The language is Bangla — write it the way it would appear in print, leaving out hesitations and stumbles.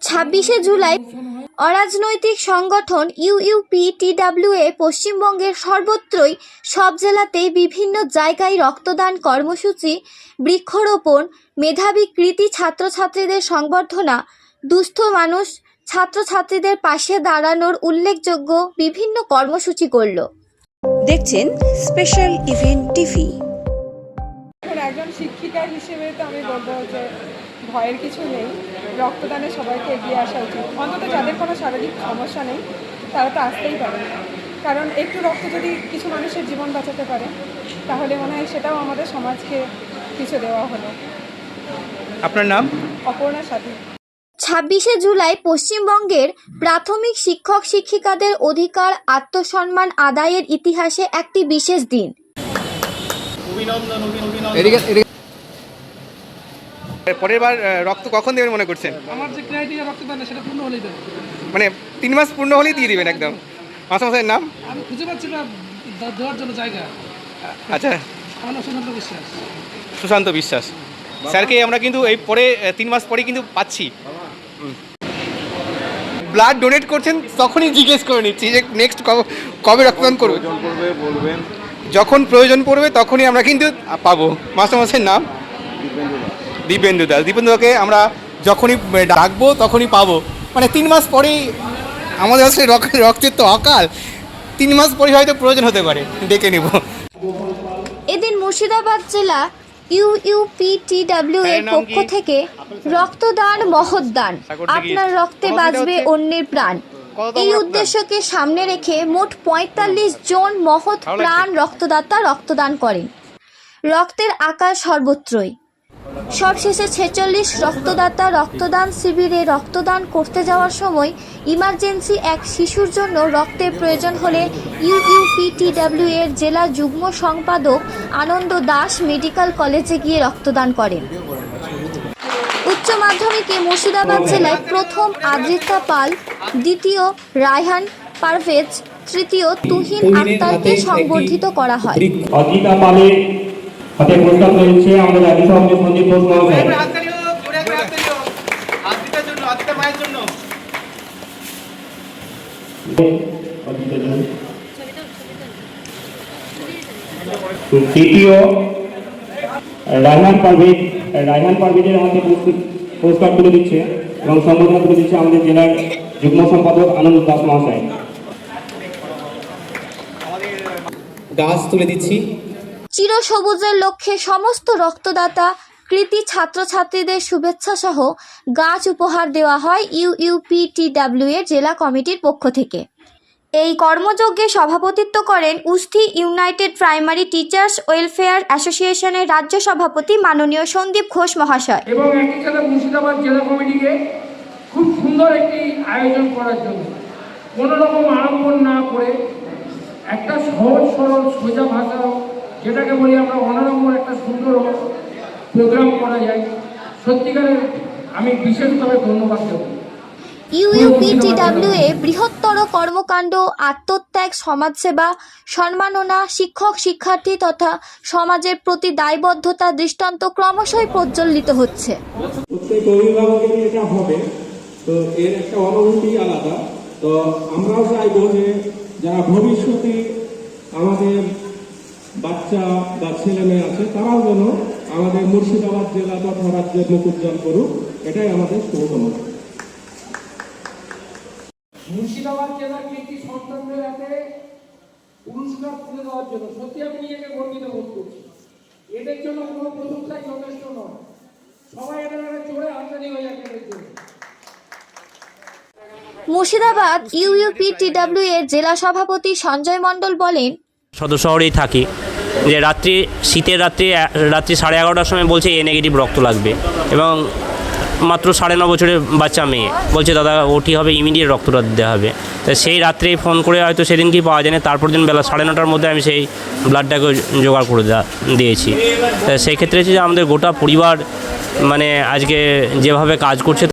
26শে জুলাই অরাজনৈতিক সংগঠন ইউইউপিটিডব্লিউএ পশ্চিমবঙ্গের সর্বত্রই সব জেলাতেই বিভিন্ন জায়গায় রক্তদান কর্মসূচি, বৃক্ষরোপণ, মেধাবী কৃতী ছাত্রছাত্রীদের সংবর্ধনা, দুস্থ মানুষ ছাত্রছাত্রীদের পাশে দাঁড়ানোর উল্লেখযোগ্য বিভিন্ন কর্মসূচি করল। দেখছেন স্পেশাল ইভেন্ট টিভি। একজন শিক্ষিকা হিসেবে তো আমি বলবো যে ভয়ের কিছু নেই, রক্তদানে সবাইকে এগিয়ে আসা উচিত। অন্তত যাদের কোনো শারীরিক সমস্যা নেই তারা তো আসতেই পারে, কারণ একটু রক্ত যদি কিছু মানুষের জীবন বাঁচাতে পারে তাহলে মনে হয় সেটাও আমাদের সমাজকে কিছু দেওয়া হলো। আপনার নাম? অপর্ণা সাথী। 26শে জুলাই পশ্চিমবঙ্গের প্রাথমিক শিক্ষক শিক্ষিকাদের অধিকার আত্মসম্মান আদায়ের ইতিহাসে একটি বিশেষ দিন। পরের বার রক্ত কখন দেবেন মনে করছেন? আমার যে ক্রাইটেরিয়া রক্তদান সেটা পূর্ণ হলেই দেবো। মানে 3 মাস পূর্ণ হলেই দিয়ে দিবেন একদম? মাস্টারমশাইয়ের নাম? আমি খুঁজে পাচ্ছি না দেওয়ার জন্য জায়গা। আচ্ছা, আমার নাম সুশান্ত বিশ্বাস। সুশান্ত বিশ্বাস স্যারকে আমরা কিন্তু এই পরে 3 মাস পরে কিন্তু পাচ্ছি। ব্লাড ডোনেট করছেন তখনই জিজ্ঞেস করে নিচ্ছি যে নেক্সট কবে রক্তদান করবে। বলবেন যখন প্রয়োজন পড়বে তখনই আমরা কিন্তু পাবো। মাস্টারমশাইয়ের নাম? দীপেন্দু দাস। দীপেন্দুকে আমরা যখনই ডাকবো তখনই পাবো। মানে 3 মাস পরেই আমাদের আসলে রক্তের তো অকাল, 3 মাস পরে হয়তো প্রয়োজন হতে পারে, ডেকে নেব। এদিন মুর্শিদাবাদ জেলা ইউইউপিটিডব্লিউ এর পক্ষ থেকে রক্তদান মহৎদান, আপনার রক্তে বাঁচবে অন্যের প্রাণ, এই উদ্দেশ্যকে সামনে রেখে মোট 45 জন মহৎ প্রাণ রক্তদাতা রক্তদান করেন। রক্তের আকার সর্বত্রই। সবশেষে 46 রক্তদাতা রক্তদান শিবিরে রক্তদান করতে যাওয়ার সময় ইমার্জেন্সি এক শিশুর জন্য রক্তের প্রয়োজন হলে ইউইউপিটিডব্লিউ এর জেলা যুগ্ম সম্পাদক আনন্দ দাস মেডিকেল কলেজে গিয়ে রক্তদান করেন। উচ্চ মাধ্যমিকে মুর্শিদাবাদ জেলায় প্রথম আদ্রিতা পাল, দ্বিতীয় রায়হান পারভেজ, তৃতীয় তুহিন আক্তারকে সংবর্ধিত করা হয়। অজিতা পালের হাতে পুরস্কার রয়েছে আমাদের রাজ্য সভাপতি সন্দীপ ঘোষ মহাশয়। তৃতীয় রায়হান পারভেজের হাতে পুরস্কার তুলে দিচ্ছে এবং সম্বর্ধনা তুলে দিচ্ছে আমাদের জেলার যুগ্ম সম্পাদক আনন্দ দাস মহাশয়। গাছ তুলে দিচ্ছি। চিরসবুজের লক্ষ্যে সমস্ত রক্তদাতা কৃতী ছাত্রছাত্রীদের শুভেচ্ছা সহ গাছ উপহার দেওয়া হয় ইউইউপিটিডব্লিউ এর জেলা কমিটির পক্ষ থেকে। এই কর্মযজ্ঞে সভাপতিত্ব করেন উস্থি ইউনাইটেড প্রাইমারি টিচার্স ওয়েলফেয়ার অ্যাসোসিয়েশনের রাজ্য সভাপতি মাননীয় সন্দীপ ঘোষ মহাশয়। এবং একই সাথে মুর্শিদাবাদ জেলা কমিটিকে খুব সুন্দর একটি আয়োজন করার জন্য কোনো রকম আড়ম্বর না করে একটা সহজ সরল সোজা ভাষা, যেটাকে বলি আমরা অনাড়ম্বর একটা সুন্দর প্রোগ্রাম করা যায়। সত্যিকারের আমি বিশেষভাবে ধন্যবাদ দেব। ইউইউপিটিডব্লিউ এ বৃহত্তর কর্মকাণ্ড, আত্মত্যাগ, সমাজসেবা, সম্মাননা, শিক্ষক শিক্ষার্থী তথা সমাজের প্রতি দায়বদ্ধতা দৃষ্টান্ত ক্রমশই প্রজ্বলিত হচ্ছে। প্রত্যেক অভিভাবকের এটা হবে, তো এর একটা অনুভূতি আলাদা। তো আমরাও চাইবো যে যারা ভবিষ্যতে আমাদের বাচ্চা বা ছেলে মেয়ে আছে তারাও যেন আমাদের মুর্শিদাবাদ জেলা তথা রাজ্যের মুখ উজ্জ্বল করুক, এটাই আমাদের শুভকামনা। মুর্শিদাবাদ জেলার কৃতি সন্তানদের হাতে পুরস্কার তুলে দেওয়ার জন্য সত্যি আমি নিজেকে গর্বিত বোধ করছি। এদের জন্য কোনো প্রশংসাই যথেষ্ট নয়, সবাই এদের চড়ে আমদানি হয়ে যাবে এদের জন্য। মুর্শিদাবাদ ইউইউপিটিডব্লিউ এর জেলা সভাপতি সঞ্জয় মণ্ডল বলেন, সদর শহরেই থাকি, যে শীতের রাত্রি 11:30টার সময় বলছে এ নেগেটিভ রক্ত লাগবে এবং মাত্র 9.5 বছরের বাচ্চা মেয়ে বলছে দাদা ওটি হবে, ইমিডিয়েট রক্তটা দিতে হবে। তো সেই রাত্রে ফোন করে হয়তো সেদিন কি পাওয়া যায়নি, তারপর দিন বেলা 9:30টার মধ্যে আমি সেই ব্লাডটাকে জোগাড় করে দিয়েছি। সেই ক্ষেত্রে হচ্ছে যে আমাদের গোটা পরিবার মানে আজকে যেভাবে কাজ করছে